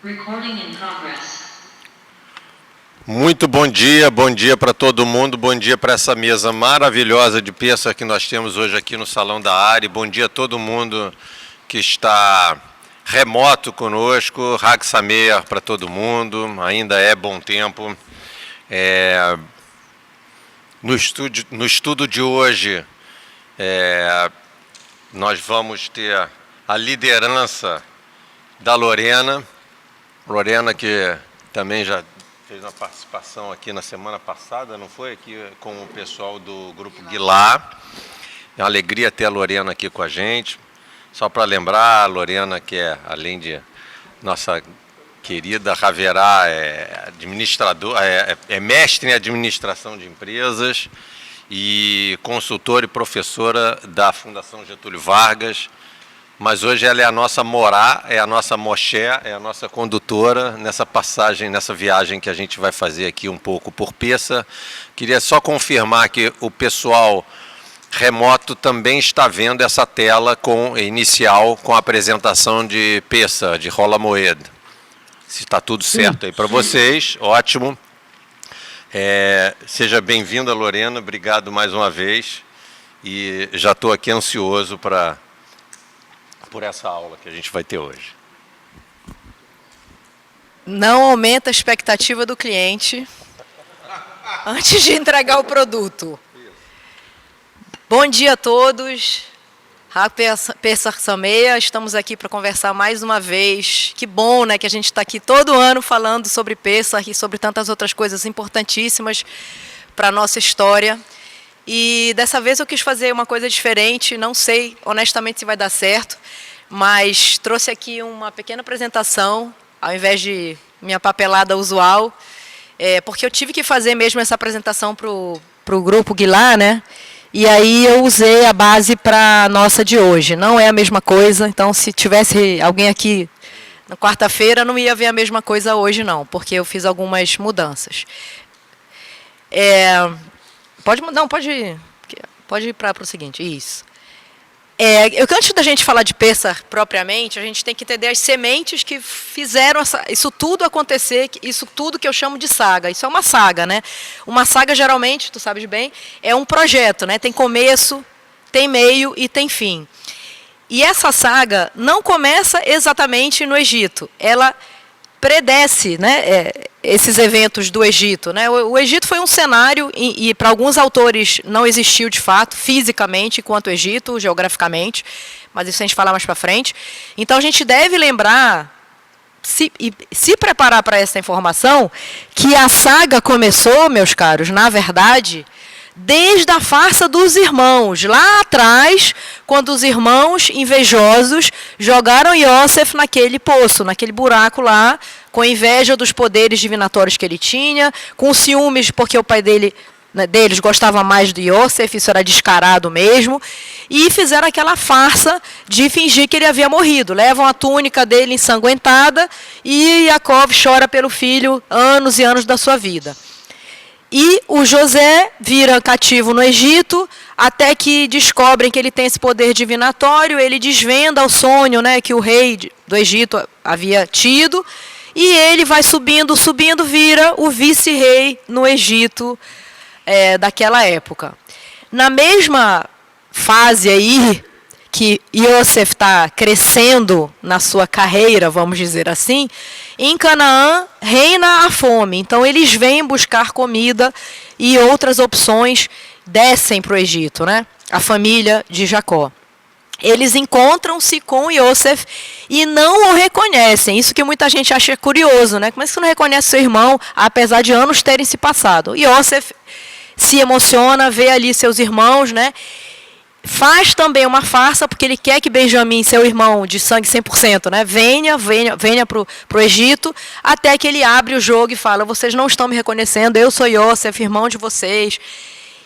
Recording in progress. Muito bom dia para todo mundo, bom dia para essa mesa maravilhosa de Pêssar que nós temos hoje aqui no Salão da Ari, bom dia a todo mundo que está remoto conosco, Hag Sameach para todo mundo, ainda é bom tempo. No estudo de hoje, nós vamos ter a liderança da Lorena que também já fez uma participação aqui na semana passada, não foi? Aqui com o pessoal do Grupo Gilá. É uma alegria ter a Lorena aqui com a gente. Só para lembrar, a Lorena, que é, além de nossa querida Haverá, é mestre em administração de empresas e consultora e professora da Fundação Getúlio Vargas. Mas hoje ela é a nossa morá, é a nossa moché, é a nossa condutora nessa passagem, nessa viagem que a gente vai fazer aqui um pouco por Pêssar. Queria só confirmar que o pessoal remoto também está vendo essa tela inicial com a apresentação de Pêssar, de Rola Moed. Se está tudo certo aí para vocês, ótimo. Seja bem-vinda, Lorena, obrigado mais uma vez. E já estou aqui ansioso por essa aula que a gente vai ter hoje. Não aumenta a expectativa do cliente antes de entregar o produto. Bom dia a todos. Hag Pêssar Sameach, estamos aqui para conversar mais uma vez. Que bom, né, que a gente está aqui todo ano falando sobre Pêssar e sobre tantas outras coisas importantíssimas para a nossa história. E dessa vez eu quis fazer uma coisa diferente, não sei honestamente se vai dar certo, mas trouxe aqui uma pequena apresentação, ao invés de minha papelada usual, porque eu tive que fazer mesmo essa apresentação para o Grupo Gilá, né? E aí eu usei a base para a nossa de hoje. Não é a mesma coisa, então se tivesse alguém aqui na quarta-feira, não ia ver a mesma coisa hoje não, porque eu fiz algumas mudanças. Pode ir para o seguinte, isso. Antes da gente falar de Pêssar propriamente, a gente tem que entender as sementes que fizeram isso tudo acontecer, isso tudo que eu chamo de saga. Isso é uma saga, né? Uma saga, geralmente, tu sabes bem, é um projeto, né? Tem começo, tem meio e tem fim. E essa saga não começa exatamente no Egito. Ela predece, né, esses eventos do Egito, né? O Egito foi um cenário e para alguns autores não existiu de fato fisicamente enquanto Egito, geograficamente, mas isso a gente falar mais para frente. Então a gente deve lembrar se preparar para essa informação que a saga começou, meus caros, na verdade, desde a farsa dos irmãos, lá atrás, quando os irmãos invejosos jogaram Iosef naquele poço, naquele buraco lá, com inveja dos poderes divinatórios que ele tinha, com ciúmes porque o pai deles gostava mais do Iosef, isso era descarado mesmo, e fizeram aquela farsa de fingir que ele havia morrido. Levam a túnica dele ensanguentada e Yaakov chora pelo filho anos e anos da sua vida. E o José vira cativo no Egito, até que descobrem que ele tem esse poder divinatório, ele desvenda o sonho, né, que o rei do Egito havia tido, e ele vai subindo, vira o vice-rei no Egito daquela época. Na mesma fase aí, que Iosef está crescendo na sua carreira, vamos dizer assim, em Canaã reina a fome. Então eles vêm buscar comida e outras opções descem para o Egito, né? A família de Jacó. Eles encontram-se com Iosef e não o reconhecem. Isso que muita gente acha curioso, né? Como é que você não reconhece seu irmão, apesar de anos terem se passado? Iosef se emociona, vê ali seus irmãos, né? Faz também uma farsa, porque ele quer que Benjamim, seu irmão de sangue 100%, né, venha para o Egito, até que ele abre o jogo e fala, vocês não estão me reconhecendo, eu sou Iosef, irmão de vocês.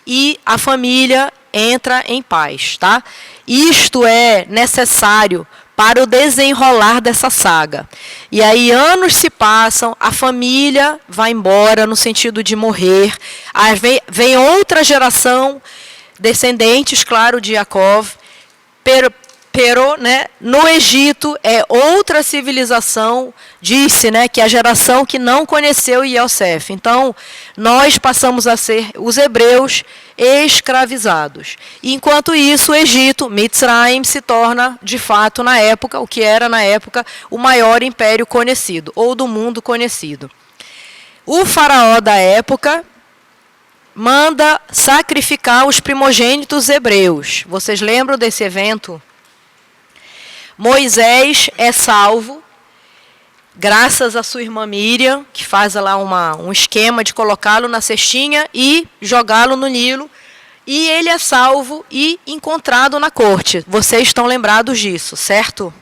E a família entra em paz. Tá? Isto é necessário para o desenrolar dessa saga. E aí anos se passam, a família vai embora no sentido de morrer, aí vem outra geração, descendentes, claro, de Yaakov, Pero, né, no Egito é outra civilização, disse, né, que é a geração que não conheceu Yosef. Então, nós passamos a ser os hebreus escravizados. Enquanto isso, o Egito, Mitzrayim, se torna, de fato, na época, o que era na época, o maior império conhecido, ou do mundo conhecido. O faraó da época manda sacrificar os primogênitos hebreus. Vocês lembram desse evento? Moisés é salvo, graças à sua irmã Miriam, que faz lá um esquema de colocá-lo na cestinha e jogá-lo no Nilo. E ele é salvo e encontrado na corte. Vocês estão lembrados disso, certo?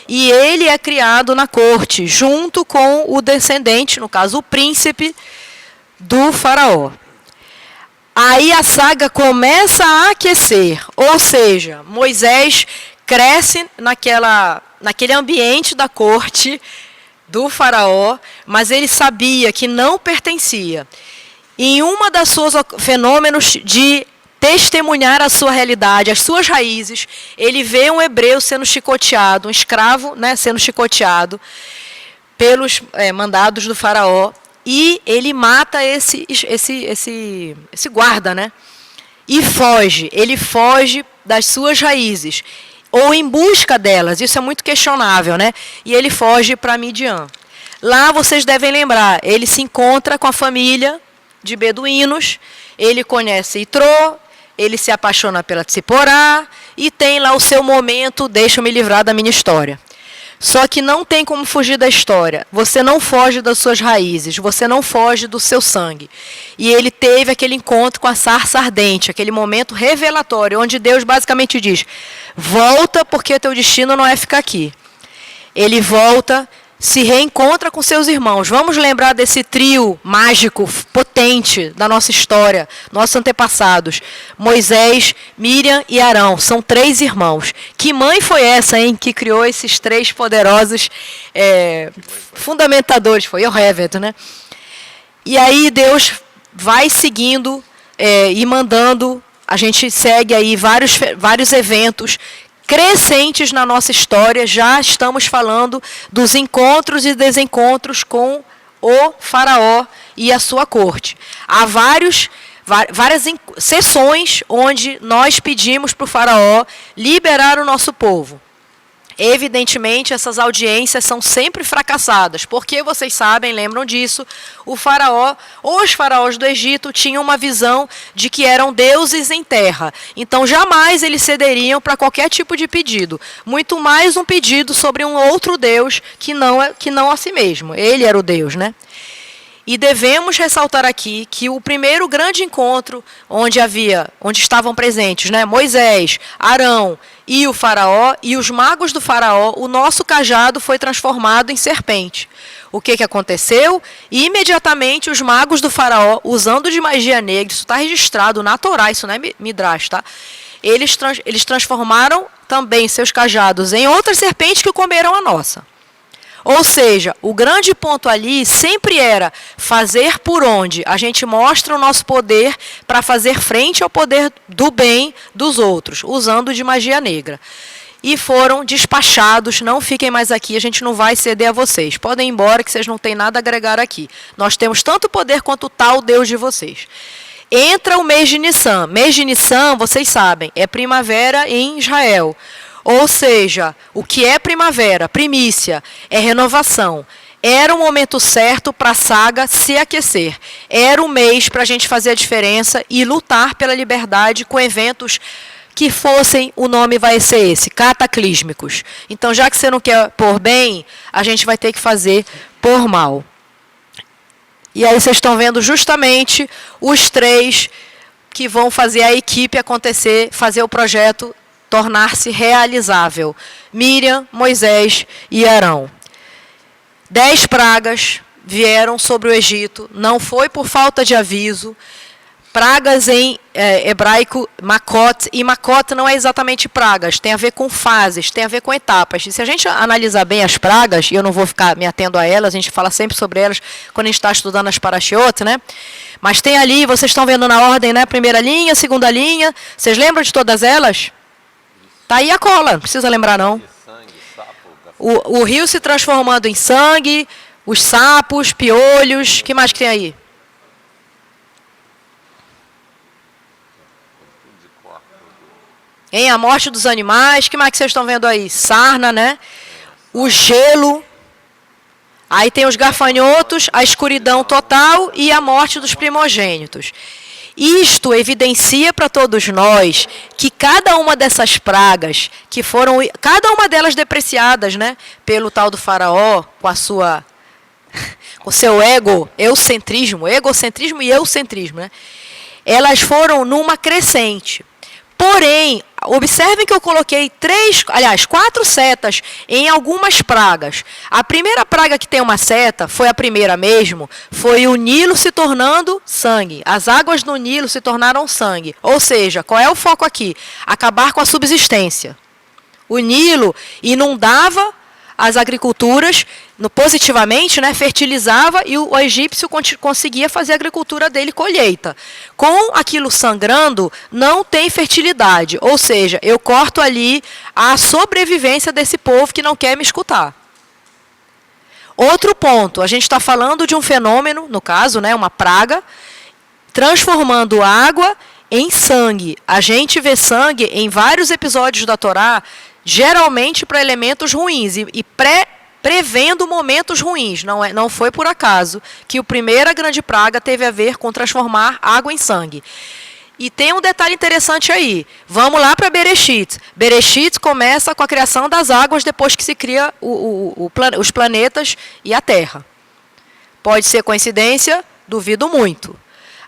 E ele é criado na corte, junto com o descendente, no caso o príncipe do faraó. Aí a saga começa a aquecer, ou seja, Moisés cresce naquele ambiente da corte do faraó, mas ele sabia que não pertencia. Em uma das suas fenômenos de testemunhar a sua realidade, as suas raízes, ele vê um hebreu sendo chicoteado, um escravo, né, sendo chicoteado pelos mandados do faraó, e ele mata esse guarda, né? E foge. Ele foge das suas raízes, ou em busca delas. Isso é muito questionável, né? E ele foge para Midian. Lá vocês devem lembrar, ele se encontra com a família de beduínos, ele conhece Itró, ele se apaixona pela Tsiporá e tem lá o seu momento, deixa-me livrar da minha história. Só que não tem como fugir da história. Você não foge das suas raízes, você não foge do seu sangue. E ele teve aquele encontro com a sarça ardente, aquele momento revelatório, onde Deus basicamente diz: volta, porque teu destino não é ficar aqui. Ele volta, se reencontra com seus irmãos. Vamos lembrar desse trio mágico, potente da nossa história, nossos antepassados. Moisés, Miriam e Arão. São 3 irmãos. Que mãe foi essa, hein, que criou esses 3 poderosos fundamentadores? Foi Yoheved, né? E aí Deus vai seguindo e mandando. A gente segue aí vários eventos crescentes na nossa história. Já estamos falando dos encontros e desencontros com o faraó e a sua corte. Há várias sessões onde nós pedimos para o faraó liberar o nosso povo. Evidentemente, essas audiências são sempre fracassadas, porque vocês sabem, lembram disso, os faraós do Egito tinham uma visão de que eram deuses em terra. Então, jamais eles cederiam para qualquer tipo de pedido, muito mais um pedido sobre um outro deus que não a si mesmo. Ele era o Deus, né? E devemos ressaltar aqui que o primeiro grande encontro onde estavam presentes, né, Moisés, Arão e o faraó e os magos do faraó, o nosso cajado foi transformado em serpente. O que aconteceu? Imediatamente os magos do faraó, usando de magia negra, isso está registrado na Torá, isso não é Midrash, tá? Eles transformaram também seus cajados em outras serpentes que comeram a nossa. Ou seja, o grande ponto ali sempre era fazer por onde a gente mostra o nosso poder para fazer frente ao poder do bem dos outros, usando de magia negra. E foram despachados, não fiquem mais aqui, a gente não vai ceder a vocês. Podem ir embora que vocês não têm nada a agregar aqui. Nós temos tanto poder quanto o tal Deus de vocês. Entra o mês de Nissan. Mês de Nissan, vocês sabem, é primavera em Israel. Ou seja, o que é primavera, primícia, é renovação. Era o momento certo para a saga se aquecer. Era o mês para a gente fazer a diferença e lutar pela liberdade com eventos que fossem, o nome vai ser esse, cataclísmicos. Então, já que você não quer por bem, a gente vai ter que fazer por mal. E aí vocês estão vendo justamente os 3 que vão fazer a equipe acontecer, fazer o projeto tornar-se realizável. Miriam, Moisés e Arão. 10 pragas vieram sobre o Egito, não foi por falta de aviso. Pragas em hebraico, makot, e makot não é exatamente pragas, tem a ver com fases, tem a ver com etapas. E se a gente analisar bem as pragas, e eu não vou ficar me atendo a elas, a gente fala sempre sobre elas quando a gente está estudando as parashiot, né? Mas tem ali, vocês estão vendo na ordem, né? Primeira linha, segunda linha, vocês lembram de todas elas? Tá aí a cola, não precisa lembrar não. Sangue, sapo, O rio se transformando em sangue, os sapos, piolhos, que mais que tem aí? A morte dos animais, que mais que vocês estão vendo aí? Sarna, né? O gelo. Aí tem os gafanhotos, a escuridão total e a morte dos primogênitos. Isto evidencia para todos nós que cada uma dessas pragas, que foram, cada uma delas depreciadas, né, pelo tal do faraó, com seu egocentrismo e eucentrismo, né, elas foram numa crescente. Porém, observem que eu coloquei 4 setas em algumas pragas. A primeira praga que tem uma seta, foi a primeira mesmo, foi o Nilo se tornando sangue. As águas do Nilo se tornaram sangue. Ou seja, qual é o foco aqui? Acabar com a subsistência. O Nilo inundava as agriculturas positivamente, né, fertilizava e o egípcio conseguia fazer a agricultura dele colheita. Com aquilo sangrando, não tem fertilidade, ou seja, eu corto ali a sobrevivência desse povo que não quer me escutar. Outro ponto, a gente está falando de um fenômeno, no caso, né, uma praga, transformando água em sangue. A gente vê sangue em vários episódios da Torá, geralmente para elementos ruins e prevendo momentos ruins. Não foi por acaso que a primeira grande praga teve a ver com transformar água em sangue. E tem um detalhe interessante aí. Vamos lá para Bereshit. Bereshit começa com a criação das águas depois que se cria os planetas e a Terra. Pode ser coincidência? Duvido muito.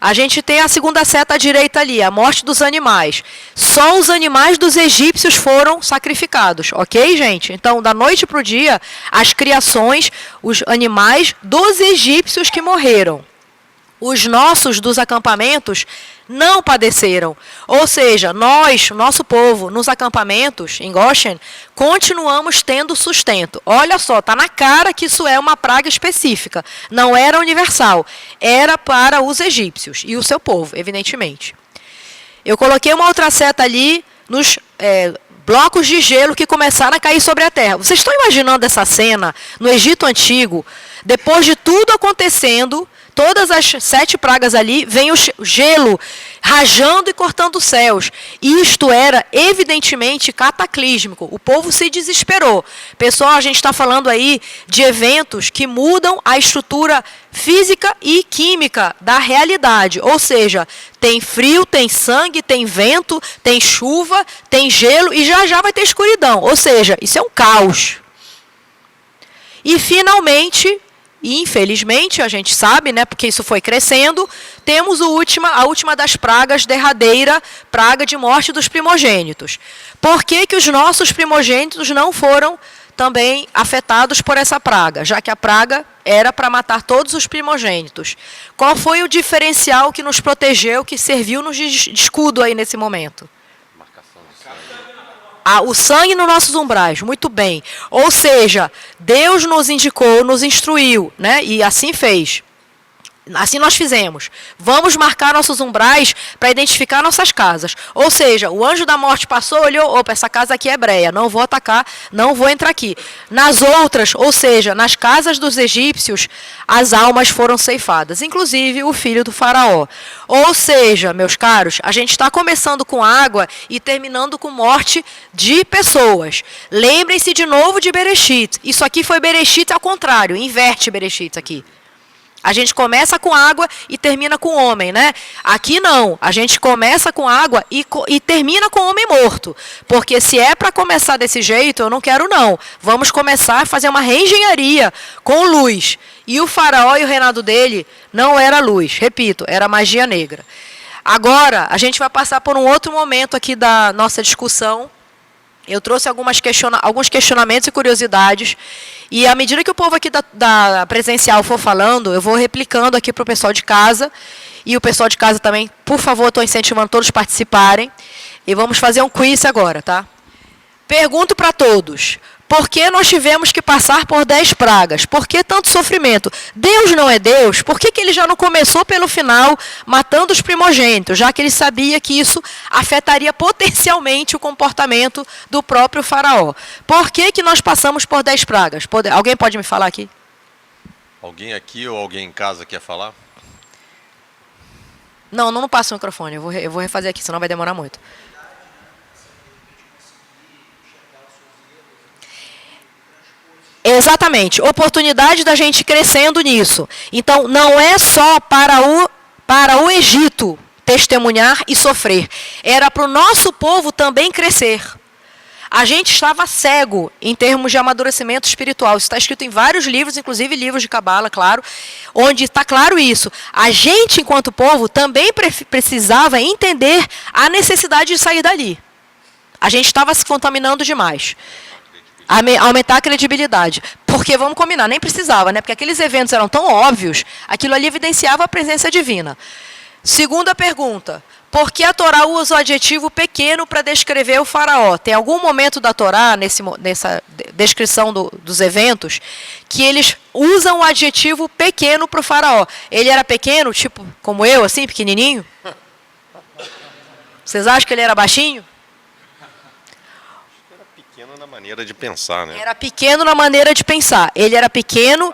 A gente tem a segunda seta à direita ali, a morte dos animais. Só os animais dos egípcios foram sacrificados, ok, gente? Então, da noite para o dia, as criações, os animais dos egípcios que morreram. Os nossos dos acampamentos não padeceram. Ou seja, nós, nosso povo, nos acampamentos, em Goshen, continuamos tendo sustento. Olha só, está na cara que isso é uma praga específica. Não era universal. Era para os egípcios e o seu povo, evidentemente. Eu coloquei uma outra seta ali nos blocos de gelo que começaram a cair sobre a terra. Vocês estão imaginando essa cena no Egito Antigo? Depois de tudo acontecendo, todas as 7 pragas ali, vem o gelo rajando e cortando os céus. Isto era evidentemente cataclísmico. O povo se desesperou. Pessoal, a gente está falando aí de eventos que mudam a estrutura física e química da realidade. Ou seja, tem frio, tem sangue, tem vento, tem chuva, tem gelo e já vai ter escuridão. Ou seja, isso é um caos. E finalmente, e infelizmente, a gente sabe, né, porque isso foi crescendo, temos a última das pragas, derradeira, praga de morte dos primogênitos. Por que que os nossos primogênitos não foram também afetados por essa praga, já que a praga era para matar todos os primogênitos? Qual foi o diferencial que nos protegeu, que serviu nos de escudo aí nesse momento? O sangue nos nossos umbrais, muito bem. Ou seja, Deus nos indicou, nos instruiu, né? E assim fez. Assim nós fizemos. Vamos marcar nossos umbrais para identificar nossas casas. Ou seja, o anjo da morte passou, olhou, opa, essa casa aqui é hebreia, não vou atacar, não vou entrar aqui. Nas outras, ou seja, nas casas dos egípcios, as almas foram ceifadas, inclusive o filho do faraó. Ou seja, meus caros, a gente está começando com água e terminando com morte de pessoas. Lembrem-se de novo de Bereshit. Isso aqui foi Bereshit ao contrário, inverte Bereshit aqui. A gente começa com água e termina com homem, né? Aqui não, a gente começa com água e termina com homem morto. Porque se é para começar desse jeito, eu não quero não. Vamos começar a fazer uma reengenharia com luz. E o faraó e o reinado dele não era luz, repito, era magia negra. Agora, a gente vai passar por um outro momento aqui da nossa discussão. Eu trouxe alguns questionamentos e curiosidades. E à medida que o povo aqui da presencial for falando, eu vou replicando aqui para o pessoal de casa. E o pessoal de casa também, por favor, estou incentivando todos a participarem. E vamos fazer um quiz agora, tá? Pergunto para todos. Por que nós tivemos que passar por 10 pragas? Por que tanto sofrimento? Deus não é Deus? Por que ele já não começou pelo final matando os primogênitos, já que ele sabia que isso afetaria potencialmente o comportamento do próprio faraó? Por que nós passamos por 10 pragas? Alguém pode me falar aqui? Alguém aqui ou alguém em casa quer falar? Não passa o microfone, eu vou refazer aqui, senão vai demorar muito. Exatamente, oportunidade da gente crescendo nisso. Então, não é só para o Egito testemunhar e sofrer. Era para o nosso povo também crescer. A gente estava cego em termos de amadurecimento espiritual. Isso está escrito em vários livros, inclusive livros de Cabala, claro, onde está claro isso. A gente, enquanto povo, também precisava entender a necessidade de sair dali. A gente estava se contaminando demais. Aumentar a credibilidade. Porque, vamos combinar, nem precisava, né? Porque aqueles eventos eram tão óbvios, aquilo ali evidenciava a presença divina. Segunda pergunta. Por que a Torá usa o adjetivo pequeno para descrever o faraó? Tem algum momento da Torá, nessa descrição dos eventos, que eles usam o adjetivo pequeno para o faraó? Ele era pequeno, tipo, como eu, assim, pequenininho? Vocês acham que ele era baixinho? Pequeno na maneira de pensar, né? Era pequeno na maneira de pensar. Ele era pequeno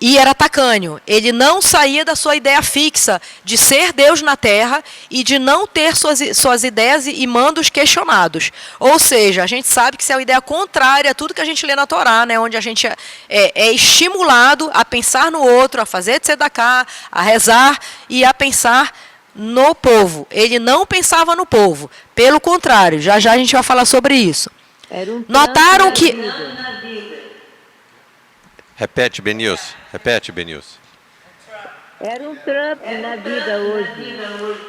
e era tacanho. Ele não saía da sua ideia fixa de ser Deus na terra e de não ter suas ideias e mandos questionados. Ou seja, a gente sabe que isso é uma ideia contrária a tudo que a gente lê na Torá, né? Onde a gente é estimulado a pensar no outro, a fazer tzedakah, a rezar e a pensar no povo. Ele não pensava no povo. Pelo contrário, já a gente vai falar sobre isso. Notaram que... Repete, Benilson. Repete, Benilson. Era um Trump na vida hoje.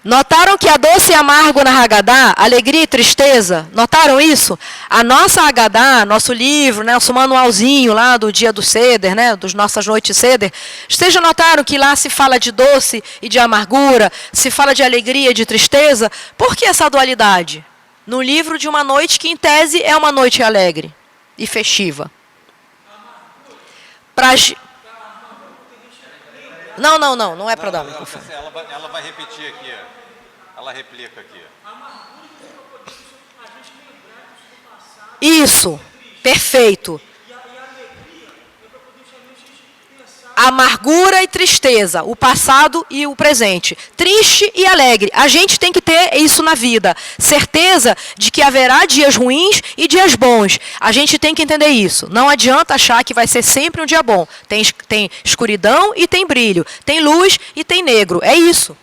Notaram que a doce e amargo na Haggadah, alegria e tristeza? Notaram isso? A nossa Haggadah, nosso livro, né, nosso manualzinho lá do dia do Seder, né, das nossas noites Seder, vocês já notaram que lá se fala de doce e de amargura, se fala de alegria e de tristeza? Por que essa dualidade? No livro de uma noite que, em tese, é uma noite alegre e festiva. Não é para dar um microfone. Ela vai repetir aqui. Ela replica aqui. Isso, perfeito. Amargura e tristeza, o passado e o presente. Triste e alegre. A gente tem que ter isso na vida. Certeza de que haverá dias ruins e dias bons. A gente tem que entender isso. Não adianta achar que vai ser sempre um dia bom. Tem escuridão e tem brilho. Tem luz e tem negro. É isso.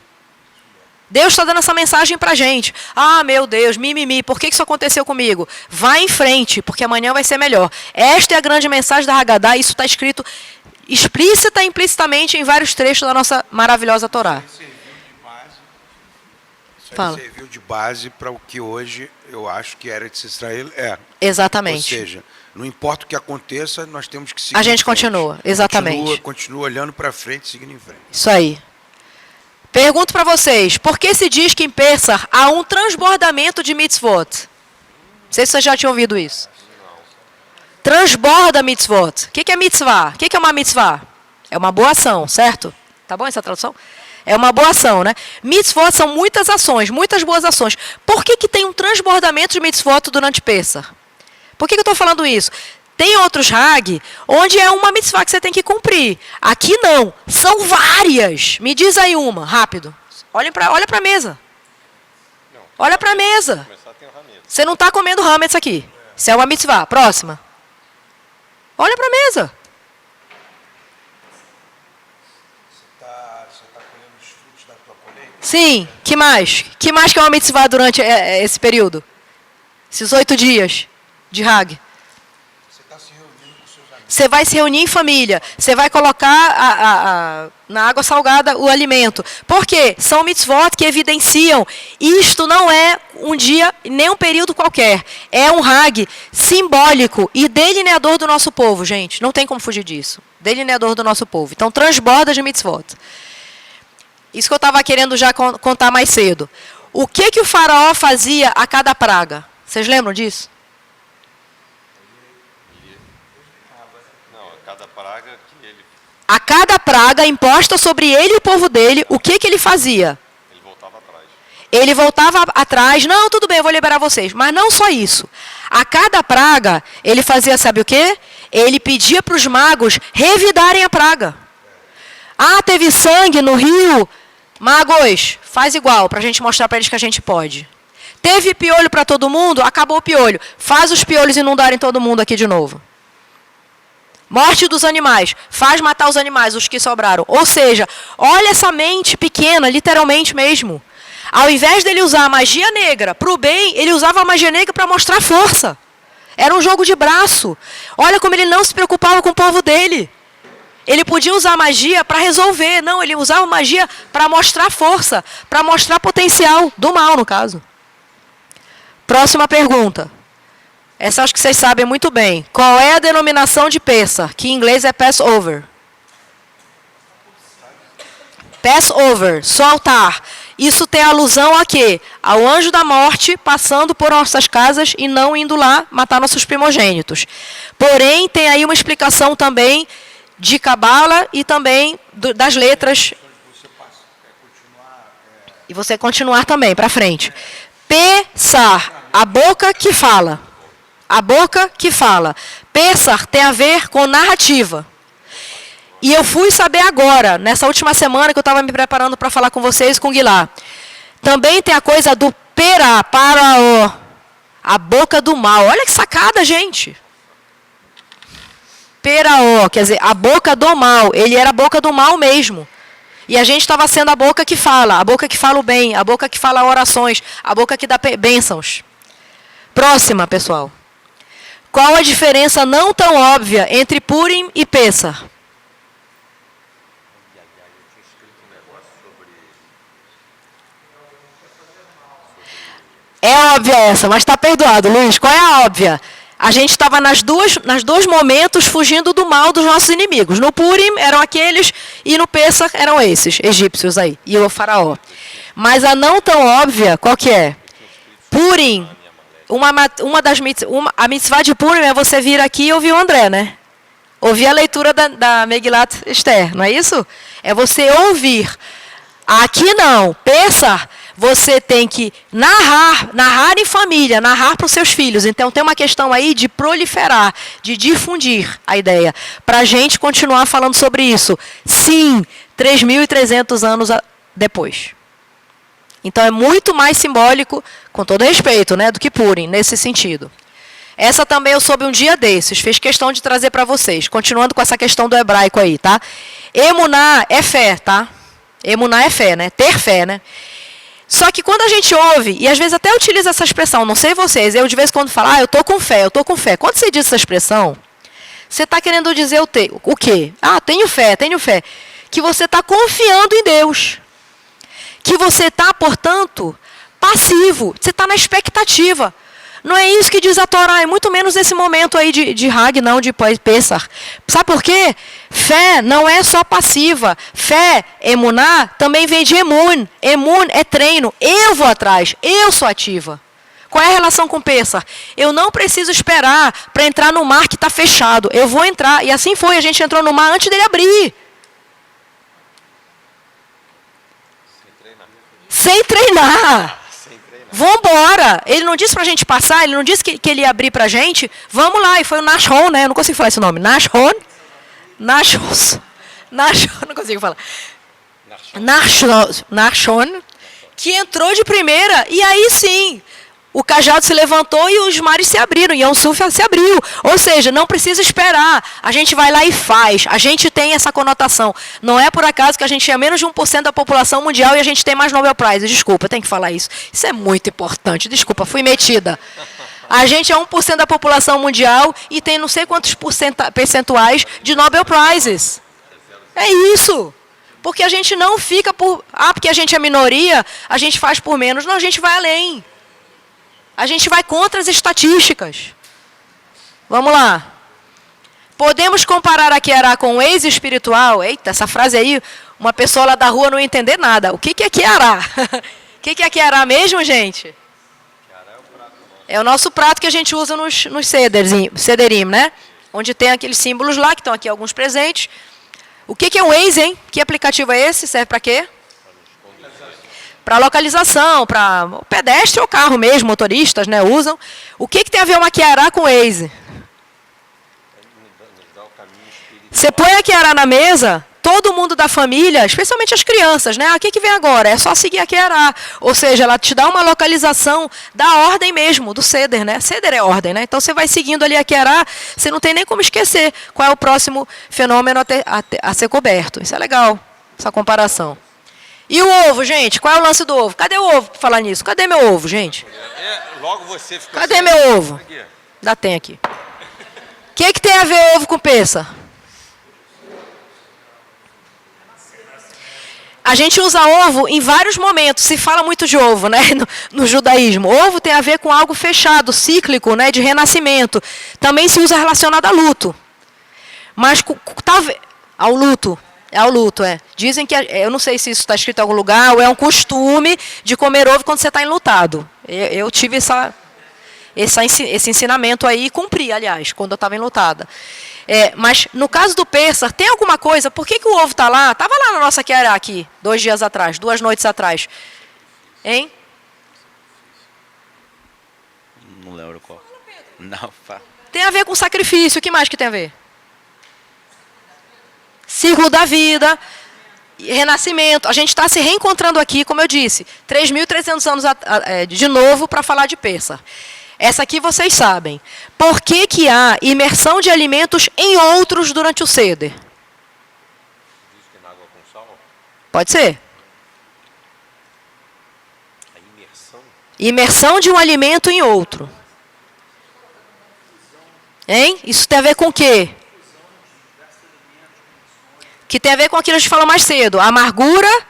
Deus está dando essa mensagem para a gente. Ah, meu Deus, mimimi, por que isso aconteceu comigo? Vai em frente, porque amanhã vai ser melhor. Esta é a grande mensagem da Haggadah. Isso está escrito explícita e implicitamente em vários trechos da nossa maravilhosa Torá. Isso serviu de base para o que hoje eu acho que Eretz Israel é. Exatamente. Ou seja, não importa o que aconteça, nós temos que seguir a gente em frente. continua, exatamente. Continua olhando para frente, seguindo em frente. Isso aí. Pergunto para vocês, por que se diz que em Pessah há um transbordamento de mitzvot? Não sei se vocês já tinham ouvido isso. Transborda mitzvot. O que é mitzvah? O que é uma mitzvah? É uma boa ação, certo? Tá bom essa tradução? É uma boa ação, né? Mitzvot são muitas ações, muitas boas ações. Por que tem um transbordamento de mitzvot durante Pessah? Por que eu estou falando isso? Tem outros Hag, onde é uma mitzvah que você tem que cumprir. Aqui não, são várias. Me diz aí uma, rápido. Olha para a mesa. Olha para a mesa. Você não está comendo hametz aqui. Isso é uma mitzvah. Próxima. Olha para a mesa. Você está colhendo os frutos da tua colheita? Sim, que mais? Que mais que é uma mitzvah durante esse período? Esses 8 dias de Hag. Você está se reunindo com seus amigos. Você vai se reunir em família. Você vai colocar na água salgada o alimento. Por quê? São mitzvot que evidenciam. Isto não é um dia, nem um período qualquer. É um Hag simbólico e delineador do nosso povo, gente. Não tem como fugir disso. Delineador do nosso povo. Então, transborda de mitzvot. Isso que eu estava querendo já contar mais cedo. O que o faraó fazia a cada praga? Vocês lembram disso? A cada praga imposta sobre ele e o povo dele, o que ele fazia? Ele voltava atrás. Não, tudo bem, eu vou liberar vocês. Mas não só isso. A cada praga, ele fazia, sabe o quê? Ele pedia para os magos revidarem a praga. Ah, teve sangue no rio. Magos, faz igual, para a gente mostrar para eles que a gente pode. Teve piolho para todo mundo? Acabou o piolho. Faz os piolhos inundarem todo mundo aqui de novo. Morte dos animais. Faz matar os animais, os que sobraram. Ou seja, olha essa mente pequena, literalmente mesmo. Ao invés dele usar a magia negra para o bem, ele usava a magia negra para mostrar força. Era um jogo de braço. Olha como ele não se preocupava com o povo dele. Ele podia usar a magia para resolver. Não, ele usava a magia para mostrar força, para mostrar potencial do mal, no caso. Próxima pergunta. Essa acho que vocês sabem muito bem. Qual é a denominação de Pessah? Que em inglês é Passover. Passover, soltar. Isso tem alusão a quê? Ao anjo da morte passando por nossas casas e não indo lá matar nossos primogênitos. Porém, tem aí uma explicação também de Cabala e também das letras. E você continuar também, para frente. Pessar, a boca que fala. A boca que fala. Pessar tem a ver com narrativa. E eu fui saber agora, nessa última semana que eu estava me preparando para falar com vocês e com o Guilá. Também tem a coisa do perá, paraó, a boca do mal. Olha que sacada, gente. Peraó, quer dizer, a boca do mal. Ele era a boca do mal mesmo. E a gente estava sendo a boca que fala o bem, a boca que fala orações, a boca que dá bênçãos. Próxima, pessoal. Qual a diferença não tão óbvia entre Purim e Pessah? É óbvia essa, mas está perdoado, Luiz. Qual é a óbvia? A gente estava nas dois momentos fugindo do mal dos nossos inimigos. No Purim eram aqueles e no Pessah eram esses, egípcios aí, e o faraó. Mas a não tão óbvia, qual que é? Purim, a mitzvah de Purim é você vir aqui e ouvir o André, né? Ouvir a leitura da Megilat Esther, não é isso? É você ouvir. Aqui não, Pessah, você tem que narrar em família, narrar para os seus filhos. Então tem uma questão aí de proliferar, de difundir a ideia. Para a gente continuar falando sobre isso. Sim, 3.300 anos depois. Então é muito mais simbólico, com todo respeito, né, do que Purim, nesse sentido. Essa também eu soube um dia desses, fiz questão de trazer para vocês. Continuando com essa questão do hebraico aí, tá? Emuná é fé, tá? Emuná é fé, né? Ter fé, né? Só que quando a gente ouve, e às vezes até utiliza essa expressão, não sei vocês, eu de vez em quando falo, eu estou com fé, eu estou com fé. Quando você diz essa expressão, você está querendo dizer o quê? Tenho fé. Que você está confiando em Deus. Que você está, portanto, passivo, você está na expectativa. Não é isso que diz a Torá, é muito menos nesse momento aí de Hag, não, de Pessah. Sabe por quê? Fé não é só passiva. Fé, emuná, também vem de emun. Emun é treino. Eu vou atrás, eu sou ativa. Qual é a relação com Pessah? Eu não preciso esperar para entrar no mar que está fechado. Eu vou entrar. E assim foi, a gente entrou no mar antes dele abrir. Sem treinar. Vambora! Ele não disse pra gente passar, ele não disse que ele ia abrir pra gente. Vamos lá, e foi o Nashon, né? Eu não consigo falar esse nome. Nashon, não consigo falar. Nashon, que entrou de primeira, e aí sim, o cajado se levantou e os mares se abriram, e a Suf se abriu. Ou seja, não precisa esperar. A gente vai lá e faz. A gente tem essa conotação. Não é por acaso que a gente é menos de 1% da população mundial e a gente tem mais Nobel Prize. Desculpa, eu tenho que falar isso. Isso é muito importante. Desculpa, fui metida. A gente é 1% da população mundial e tem não sei quantos percentuais de Nobel Prizes. É isso. Porque a gente não fica por... porque a gente é minoria, a gente faz por menos. Não, a gente vai além. A gente vai contra as estatísticas. Vamos lá. Podemos comparar a Kiará com o ex-espiritual? Eita, essa frase aí, uma pessoa lá da rua não ia entender nada. O que é Kiará? O que é Kiará mesmo, gente? É o nosso prato que a gente usa nos sederim, né? onde tem aqueles símbolos lá, que estão aqui alguns presentes. O que é o Waze, hein? Que aplicativo é esse? Serve para quê? Para localização, para pedestre ou carro mesmo, motoristas, né, usam. O que tem a ver o Maquiará com o Waze? Você põe a Kiará na mesa, todo mundo da família, especialmente as crianças, né? O que vem agora? É só seguir a Kiará. Ou seja, ela te dá uma localização da ordem mesmo, do Seder, né? Seder é ordem, né? Então você vai seguindo ali a Kiará, você não tem nem como esquecer qual é o próximo fenômeno a ser coberto. Isso é legal, essa comparação. E o ovo, gente? Qual é o lance do ovo? Cadê o ovo para falar nisso? Cadê meu ovo, gente? Logo você ficou. Cadê meu ovo? Ainda tem aqui. O que tem a ver ovo com Pêssar? A gente usa ovo em vários momentos, se fala muito de ovo, né, no judaísmo. Ovo tem a ver com algo fechado, cíclico, né, de renascimento. Também se usa relacionado a luto. Mas ao luto. É ao luto, é. Dizem que, eu não sei se isso está escrito em algum lugar, ou é um costume de comer ovo quando você está enlutado. Eu tive esse ensinamento aí e cumpri, aliás, quando eu estava enlutada. Mas no caso do Pêssar, tem alguma coisa? Por que o ovo está lá? Estava lá na nossa Kiará aqui, 2 dias atrás, 2 noites atrás. Hein? Não lembro qual. Não, pá. Tem a ver com sacrifício. O que mais que tem a ver? Ciclo da vida, renascimento. A gente está se reencontrando aqui, como eu disse, 3.300 anos de novo para falar de Pêssar. Essa aqui vocês sabem. Por que há imersão de alimentos em outros durante o Seder? Pode ser. A imersão? Imersão de um alimento em outro. Hein? Isso tem a ver com o quê? Que tem a ver com aquilo que a gente falou mais cedo. Amargura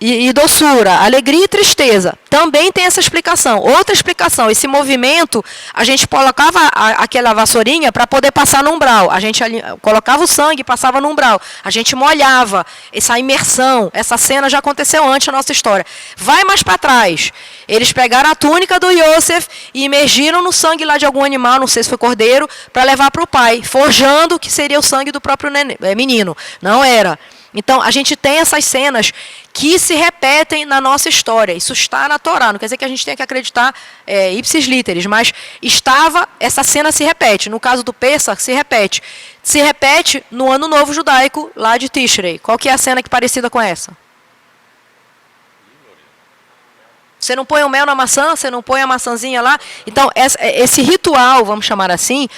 e doçura, alegria e tristeza. Também tem essa explicação. Outra explicação, esse movimento, a gente colocava aquela vassourinha para poder passar no umbral. A gente colocava o sangue e passava no umbral. A gente molhava. Essa imersão, essa cena já aconteceu antes na nossa história. Vai mais para trás. Eles pegaram a túnica do Yosef e imergiram no sangue lá de algum animal, não sei se foi cordeiro, para levar para o pai, forjando que seria o sangue do próprio menino. Não era. Então, a gente tem essas cenas que se repetem na nossa história. Isso está na Torá. Não quer dizer que a gente tenha que acreditar ipsis literis, mas essa cena se repete. No caso do Pêssar, se repete. Se repete no Ano Novo Judaico, lá de Tishrei. Qual que é a cena que é parecida com essa? Você não põe o mel na maçã? Você não põe a maçãzinha lá? Então, esse ritual, vamos chamar assim,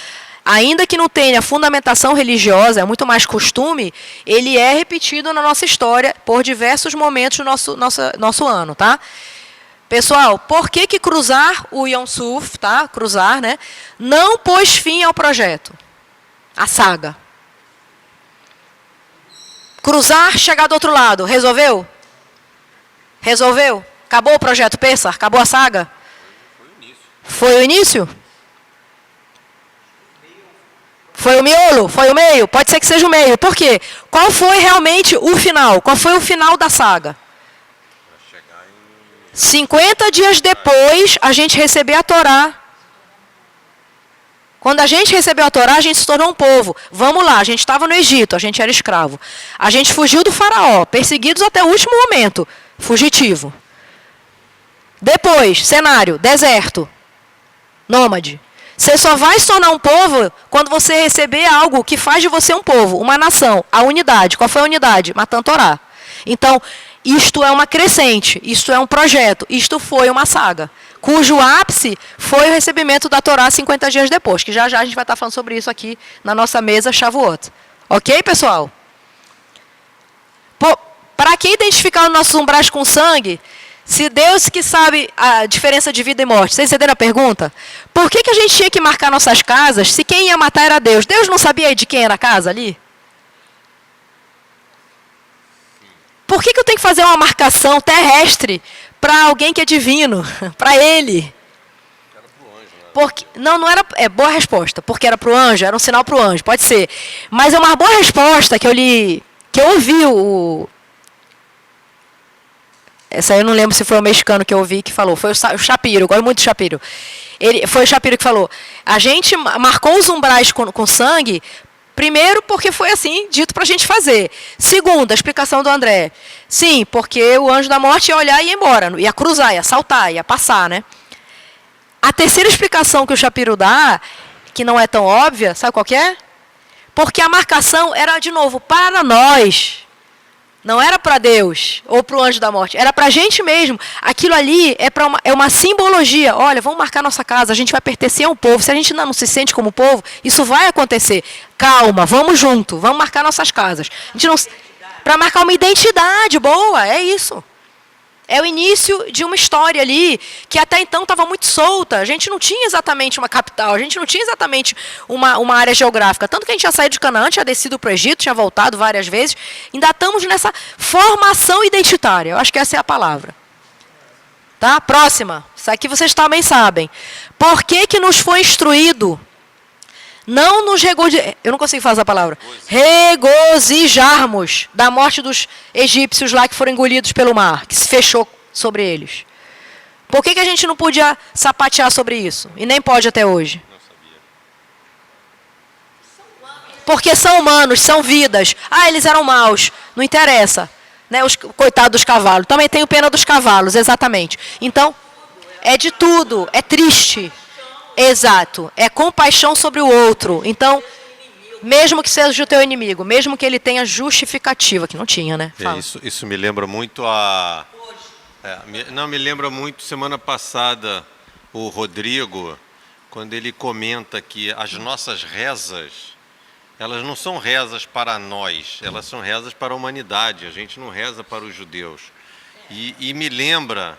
ainda que não tenha fundamentação religiosa, é muito mais costume, ele é repetido na nossa história por diversos momentos do nosso ano, tá? Pessoal, por que cruzar o Yom Suf, tá? Cruzar, né? Não pôs fim ao projeto, a saga. Cruzar, chegar do outro lado, resolveu? Resolveu? Acabou o projeto Pêssar? Acabou a saga? Foi o início? Foi o miolo? Foi o meio? Pode ser que seja o meio. Por quê? Qual foi realmente o final? Qual foi o final da saga? 50 dias depois, a gente recebeu a Torá. Quando a gente recebeu a Torá, a gente se tornou um povo. Vamos lá, a gente estava no Egito, a gente era escravo. A gente fugiu do faraó, perseguidos até o último momento. Fugitivo. Depois, cenário, deserto. Nômade. Você só vai se tornar um povo quando você receber algo que faz de você um povo, uma nação, a unidade. Qual foi a unidade? Matando Torá. Então, isto é uma crescente, isto é um projeto, isto foi uma saga, cujo ápice foi o recebimento da Torá 50 dias depois, que já já a gente vai estar falando sobre isso aqui na nossa mesa Shavuot. Ok, pessoal? Para que identificar os nossos umbrais com sangue? Se Deus que sabe a diferença de vida e morte. Vocês entenderam a pergunta? Por que a gente tinha que marcar nossas casas se quem ia matar era Deus? Deus não sabia de quem era a casa ali? Por que eu tenho que fazer uma marcação terrestre para alguém que é divino? Para ele? Porque, não era. Boa resposta. Porque era para o anjo, era um sinal para o anjo, pode ser. Mas é uma boa resposta que eu ouvi Essa aí eu não lembro se foi o mexicano que eu ouvi que falou. Foi o Shapiro, eu gosto muito do Shapiro. Foi o Shapiro que falou. A gente marcou os umbrais com sangue, primeiro porque foi assim, dito para a gente fazer. Segundo, a explicação do André. Sim, porque o anjo da morte ia olhar e ia embora. Ia cruzar, ia saltar, ia passar, né? A terceira explicação que o Shapiro dá, que não é tão óbvia, sabe qual que é? Porque a marcação era, de novo, para nós. Não era para Deus ou para o anjo da morte. Era para a gente mesmo. Aquilo ali é uma simbologia. Olha, vamos marcar nossa casa. A gente vai pertencer a um povo. Se a gente não se sente como povo, isso vai acontecer. Calma, vamos junto. Vamos marcar nossas casas. Para marcar uma identidade boa. É isso. É o início de uma história ali que até então estava muito solta. A gente não tinha exatamente uma capital, a gente não tinha exatamente uma área geográfica. Tanto que a gente já saiu de Canaã, tinha descido para o Egito, tinha voltado várias vezes. Ainda estamos nessa formação identitária. Eu acho que essa é a palavra. Tá? Próxima. Isso aqui vocês também sabem. Por que nos foi instruído? Não nos eu não consigo falar a palavra. Regozijarmos da morte dos egípcios lá que foram engolidos pelo mar, que se fechou sobre eles. Por que a gente não podia sapatear sobre isso? E nem pode até hoje. Porque são humanos, são vidas. Ah, eles eram maus. Não interessa. Né? Os coitados dos cavalos. Também tenho pena dos cavalos, exatamente. Então, é de tudo. É triste. Exato. É compaixão sobre o outro. Então, mesmo que seja o teu inimigo, mesmo que ele tenha justificativa, que não tinha, né? Isso me lembra muito me lembra muito semana passada o Rodrigo, quando ele comenta que as nossas rezas, elas não são rezas para nós, elas são rezas para a humanidade. A gente não reza para os judeus. E me lembra...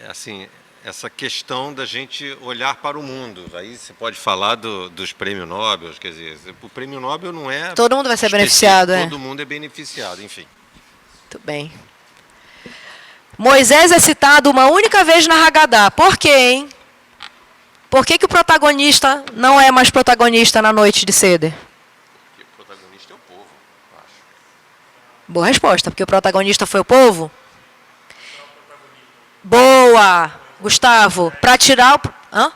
assim, essa questão da gente olhar para o mundo. Aí você pode falar dos prêmios Nobel, quer dizer, o prêmio Nobel não é... Todo mundo vai ser beneficiado, todo mundo é beneficiado, enfim. Muito bem. Moisés é citado uma única vez na Haggadah. Por quê, hein? Por que o protagonista não é mais protagonista na noite de Seder? Porque o protagonista é o povo, eu acho. Boa resposta, porque o protagonista foi o povo? Boa, Gustavo. Para tirar o... Hã?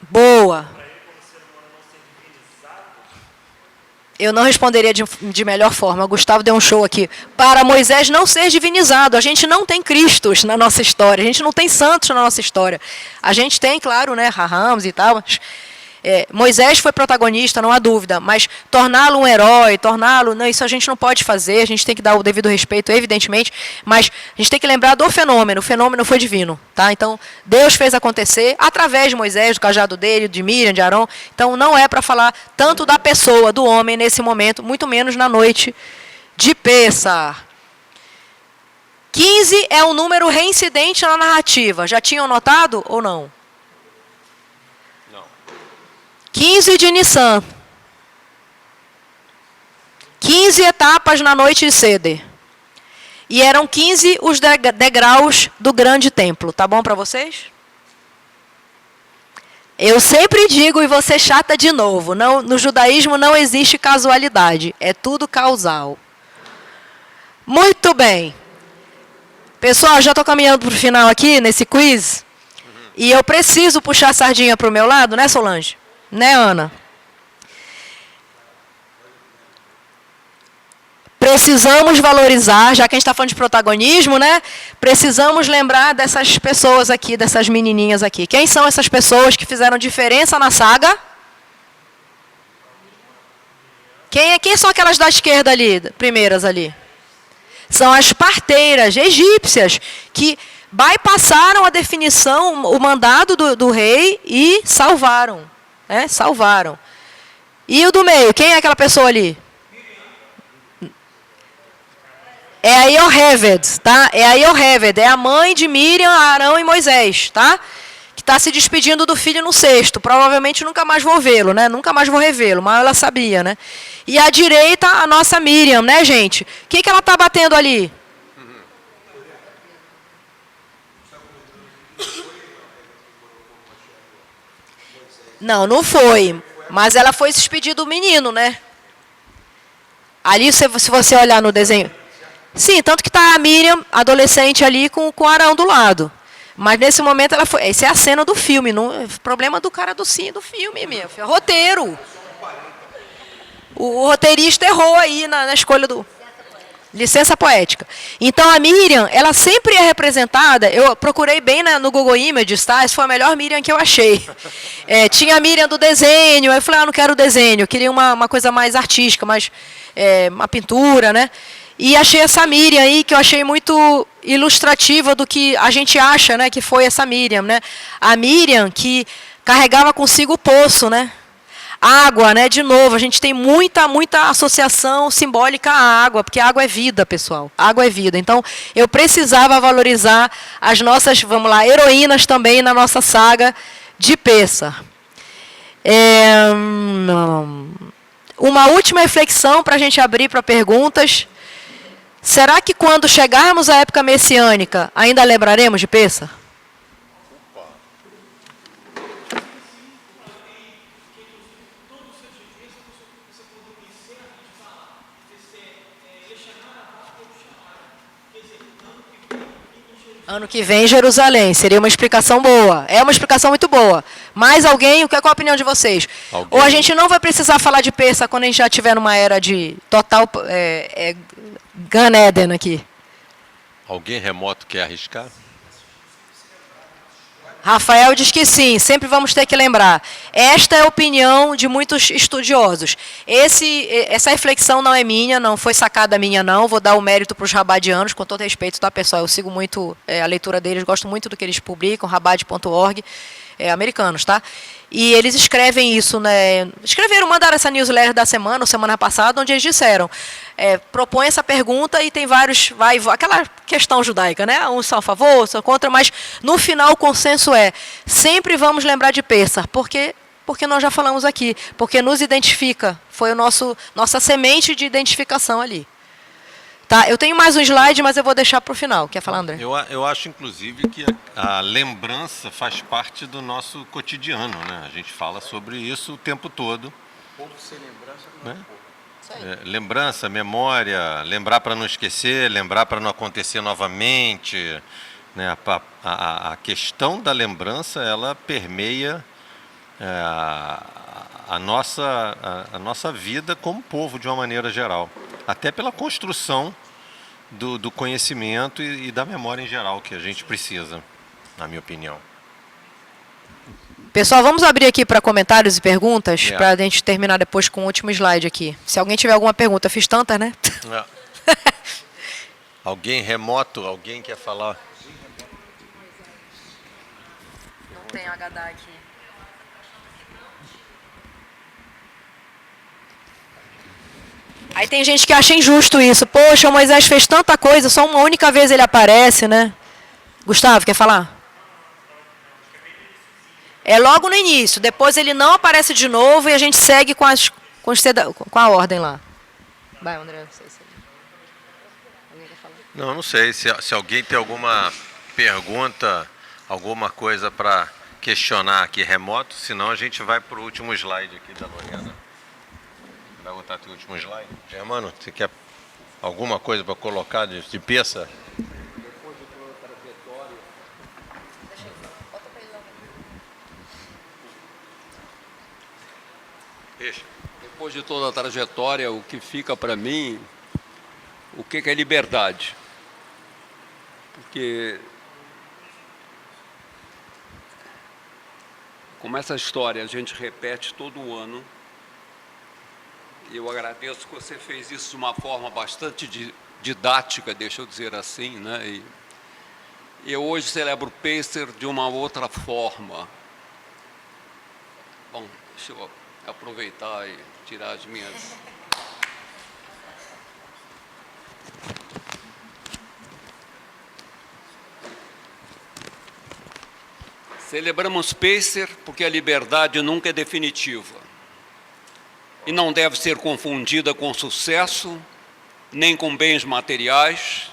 Boa. Eu não responderia de melhor forma. O Gustavo deu um show aqui. Para Moisés não ser divinizado. A gente não tem Cristos na nossa história. A gente não tem santos na nossa história. A gente tem, claro, né, Rahams e tal, mas... Moisés foi protagonista, não há dúvida, mas torná-lo um herói, não, isso a gente não pode fazer, a gente tem que dar o devido respeito, evidentemente, mas a gente tem que lembrar do fenômeno, o fenômeno foi divino, tá? Então, Deus fez acontecer através de Moisés, do cajado dele, de Miriam, de Arão, então não é para falar tanto da pessoa, do homem nesse momento, muito menos na noite de Pêssar. 15 é um número reincidente na narrativa, já tinham notado ou não? 15 de Nissan. 15 etapas na noite de Seder. E eram 15 os degraus do grande templo. Tá bom para vocês? Eu sempre digo, e você chata de novo, não, no judaísmo não existe casualidade. É tudo causal. Muito bem. Pessoal, já estou caminhando para o final aqui, nesse quiz. E eu preciso puxar a sardinha para o meu lado, né, Solange? Né, Ana? Precisamos valorizar, já que a gente está falando de protagonismo, né? Precisamos lembrar dessas pessoas aqui, dessas menininhas aqui. Quem são essas pessoas que fizeram diferença na saga? Quem são aquelas da esquerda ali, primeiras ali? São as parteiras egípcias que bypassaram a definição, o mandado do rei e salvaram. Salvaram. E o do meio, quem é aquela pessoa ali? É a Yoheved, tá? É a Yoheved, é a mãe de Miriam, Arão e Moisés, tá? Que está se despedindo do filho no cesto. Provavelmente nunca mais vou vê-lo, né? Nunca mais vou revê-lo, mas ela sabia, né? E à direita, a nossa Miriam, né, gente? O que ela está batendo ali? Não, não foi. Mas ela foi se despedir do menino, né? Ali, se você olhar no desenho... Sim, tanto que está a Miriam, adolescente ali, com o Arão do lado. Mas nesse momento ela foi... Essa é a cena do filme. Não, problema do cara do filme, meu filho. É roteiro. O roteirista errou aí na escolha do... Licença poética. Então, a Miriam, ela sempre é representada... Eu procurei bem no Google Images, tá? Essa foi a melhor Miriam que eu achei. Tinha a Miriam do desenho. Aí eu falei, não quero desenho. Eu queria uma coisa mais artística, mais... uma pintura, né? E achei essa Miriam aí, que eu achei muito ilustrativa do que a gente acha, né? Que foi essa Miriam, né? A Miriam que carregava consigo o poço, né? Água, né? De novo, a gente tem muita associação simbólica à água, porque a água é vida, pessoal. A água é vida. Então, eu precisava valorizar as nossas, vamos lá, heroínas também na nossa saga de Pêssar. Uma última reflexão para a gente abrir para perguntas. Será que quando chegarmos à época messiânica, ainda lembraremos de Pêssar? Ano que vem, Jerusalém. Seria uma explicação boa. É uma explicação muito boa. Mais alguém? Qual é a opinião de vocês? Alguém? Ou a gente não vai precisar falar de Pêssar quando a gente já estiver numa era de total Gan Eden aqui? Alguém remoto quer arriscar? Rafael diz que sim, sempre vamos ter que lembrar. Esta é a opinião de muitos estudiosos. Essa reflexão não é minha, não foi sacada minha, não. Vou dar o mérito para os rabadianos, com todo respeito, tá, pessoal? Eu sigo muito a leitura deles, gosto muito do que eles publicam, rabad.org, americanos, tá? E eles escrevem isso, né? Mandaram essa newsletter da semana, ou semana passada, onde eles disseram, propõe essa pergunta e tem vários, aquela questão judaica, né? Uns são a favor, outros são contra, mas no final o consenso sempre vamos lembrar de Pêssar, porque nós já falamos aqui, porque nos identifica, foi nossa semente de identificação ali. Tá? Eu tenho mais um slide, mas eu vou deixar para o final. Quer falar, André? Eu acho, inclusive, que a lembrança faz parte do nosso cotidiano, né? A gente fala sobre isso o tempo todo. Pouco sem lembrança não é pouco. Lembrança, memória, lembrar para não esquecer, lembrar para não acontecer novamente. Né? A questão da lembrança, ela permeia a nossa vida como povo, de uma maneira geral. Até pela construção do conhecimento e da memória em geral que a gente precisa, na minha opinião. Pessoal, vamos abrir aqui para comentários e perguntas, para a gente terminar depois com o último slide aqui. Se alguém tiver alguma pergunta, eu fiz tantas, né? Alguém remoto, alguém quer falar? Não tem HD aqui. Aí tem gente que acha injusto isso. Poxa, o Moisés fez tanta coisa, só uma única vez ele aparece, né? Gustavo, quer falar? É logo no início. Depois ele não aparece de novo e a gente segue com a ordem lá. Vai, André, não sei se... Alguém quer falar? Não sei. Se alguém tem alguma pergunta, alguma coisa para questionar aqui remoto, senão a gente vai para o último slide aqui da Lorena. Vai botar o último slide. Germano, você quer alguma coisa para colocar de Pêssar? Depois de toda a trajetória, o que fica para mim, o que é liberdade? Porque, como essa história a gente repete todo ano, eu agradeço que você fez isso de uma forma bastante didática, deixa eu dizer assim, né? E eu hoje celebro Pêssar de uma outra forma. Bom, deixa eu aproveitar e tirar as minhas... Celebramos Pêssar porque a liberdade nunca é definitiva. E não deve ser confundida com sucesso, nem com bens materiais,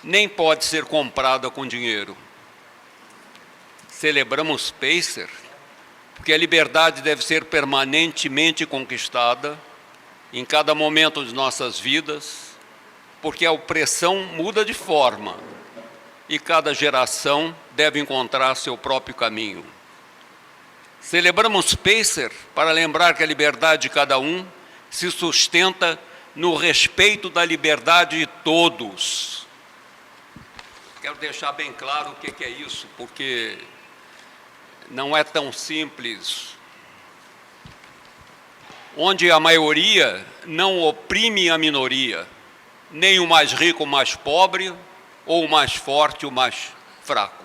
nem pode ser comprada com dinheiro. Celebramos Pêssar porque a liberdade deve ser permanentemente conquistada em cada momento de nossas vidas, porque a opressão muda de forma e cada geração deve encontrar seu próprio caminho. Celebramos Pacer para lembrar que a liberdade de cada um se sustenta no respeito da liberdade de todos. Quero deixar bem claro o que é isso, porque não é tão simples. Onde a maioria não oprime a minoria, nem o mais rico o mais pobre, ou o mais forte o mais fraco.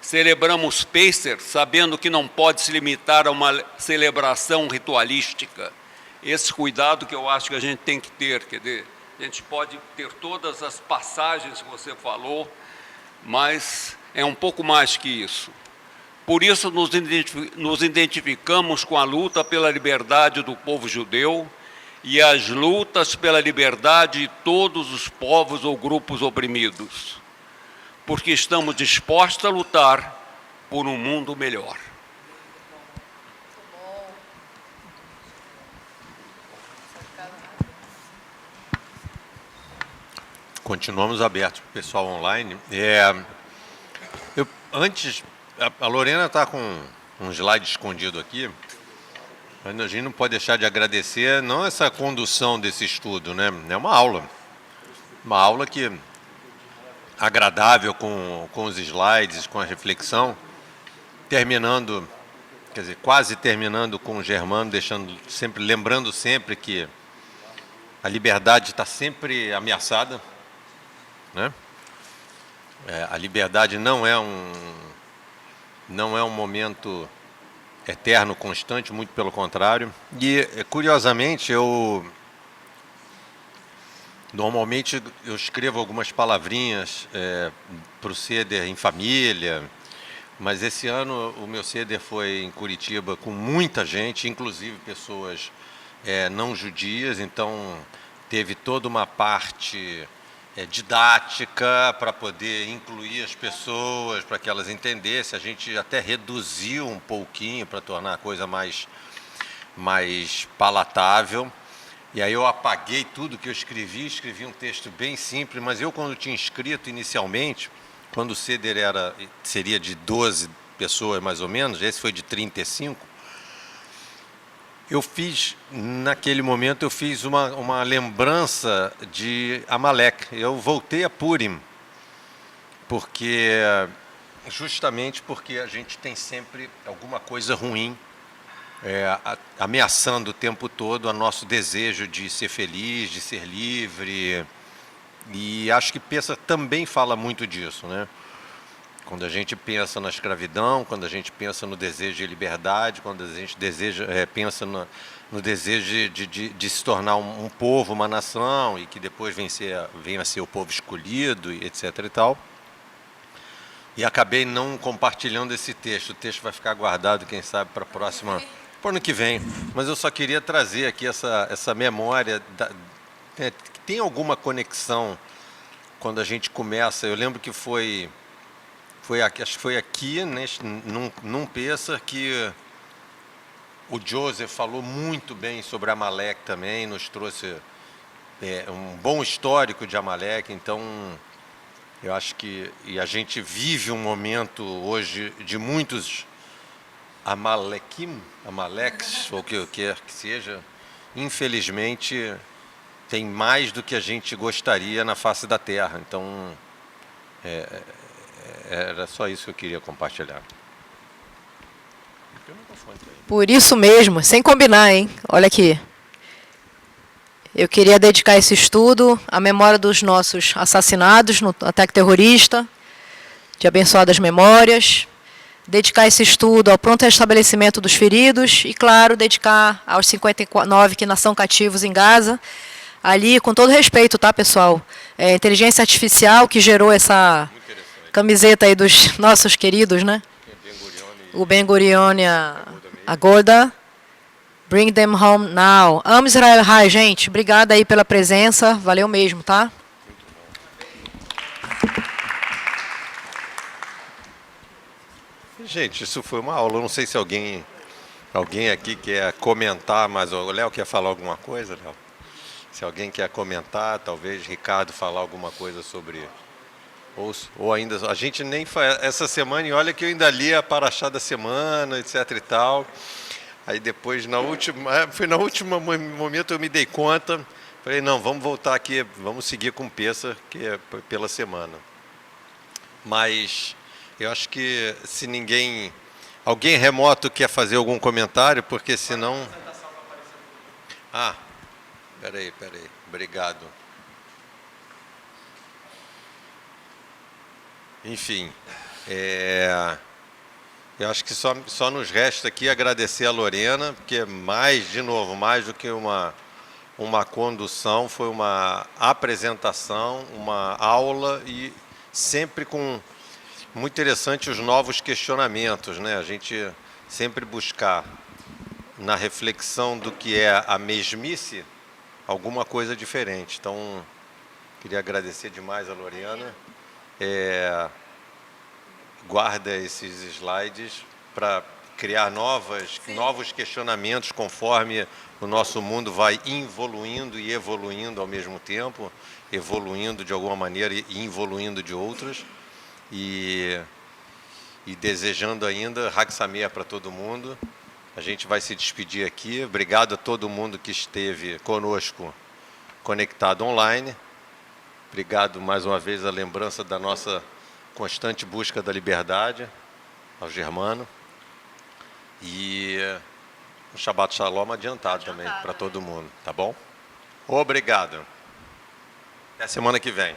Celebramos Pacer sabendo que não pode se limitar a uma celebração ritualística. Esse cuidado que eu acho que a gente tem que ter, quer dizer, a gente pode ter todas as passagens que você falou, mas é um pouco mais que isso. Por isso nos identificamos com a luta pela liberdade do povo judeu e as lutas pela liberdade de todos os povos ou grupos oprimidos, porque estamos dispostos a lutar por um mundo melhor. Continuamos abertos para o pessoal online. Antes, a Lorena está com um slide escondido aqui, mas a gente não pode deixar de agradecer, não essa condução desse estudo, né? É uma aula que agradável com os slides, com a reflexão, terminando, quer dizer, quase terminando com o Germano, lembrando sempre que a liberdade está sempre ameaçada, né? A liberdade não é um momento eterno, constante, muito pelo contrário. E, curiosamente, normalmente eu escrevo algumas palavrinhas para o Seder em família, mas esse ano o meu Seder foi em Curitiba com muita gente, inclusive pessoas não judias, então teve toda uma parte didática para poder incluir as pessoas, para que elas entendessem. A gente até reduziu um pouquinho para tornar a coisa mais palatável. E aí eu apaguei tudo que eu escrevi um texto bem simples, mas eu, quando tinha escrito inicialmente, quando o Seder seria de 12 pessoas mais ou menos, esse foi de 35, naquele momento eu fiz uma lembrança de Amalek. Eu voltei a Purim, justamente porque a gente tem sempre alguma coisa ruim ameaçando o tempo todo o nosso desejo de ser feliz, de ser livre. E acho que Pesach também fala muito disso, né? Quando a gente pensa na escravidão, quando a gente pensa no desejo de liberdade, quando a gente pensa no desejo de se tornar um povo, uma nação, e que depois venha a ser o povo escolhido, etc. e tal. E acabei não compartilhando esse texto. O texto vai ficar guardado, quem sabe, para o ano que vem. Mas eu só queria trazer aqui essa memória. Tem alguma conexão quando a gente começa? Eu lembro que acho que foi aqui, num Pesach, que o Joseph falou muito bem sobre Amalek também, nos trouxe um bom histórico de Amalek. Então, eu acho que a gente vive um momento hoje de muitos Amaleks, ou o que quer que seja. Infelizmente, tem mais do que a gente gostaria na face da Terra. Então, era só isso que eu queria compartilhar. Por isso mesmo, sem combinar, hein? Olha aqui. Eu queria dedicar esse estudo à memória dos nossos assassinados no ataque terrorista, de abençoadas memórias, dedicar esse estudo ao pronto restabelecimento dos feridos e, claro, dedicar aos 59 que nasceram cativos em Gaza, ali, com todo respeito, tá, pessoal? Inteligência artificial que gerou essa camiseta aí dos nossos queridos, né? O Ben Gurion e a Golda. Bring them home now. Amo Israel High, gente. Obrigada aí pela presença. Valeu mesmo, tá? Gente, isso foi uma aula. Eu não sei se alguém aqui quer comentar, mas o Léo quer falar alguma coisa, Léo? Se alguém quer comentar, talvez Ricardo falar alguma coisa sobre... Ou ainda... A gente nem faz... Essa semana, e olha que eu ainda li a Paraxá da semana, etc e tal. Aí depois, foi na última momento eu me dei conta. Falei, não, vamos voltar aqui, vamos seguir com Pêssar, que é pela semana. Mas eu acho que se ninguém... Alguém remoto quer fazer algum comentário, porque senão... Ah, peraí. Obrigado. Enfim, eu acho que só nos resta aqui agradecer a Lorena, porque de novo, mais do que uma condução, foi uma apresentação, uma aula e sempre com muito interessante os novos questionamentos, né? A gente sempre buscar na reflexão do que é a mesmice alguma coisa diferente. Então, queria agradecer demais a Lorena. Guarda esses slides para criar novos questionamentos conforme o nosso mundo vai evoluindo e evoluindo ao mesmo tempo, evoluindo de alguma maneira e evoluindo de outras. E desejando ainda Hag Sameach para todo mundo. A gente vai se despedir aqui. Obrigado a todo mundo que esteve conosco conectado online. Obrigado mais uma vez a lembrança da nossa constante busca da liberdade, ao Germano. E um Shabbat Shalom adiantado também para todo mundo, tá bom? Obrigado. Até semana que vem.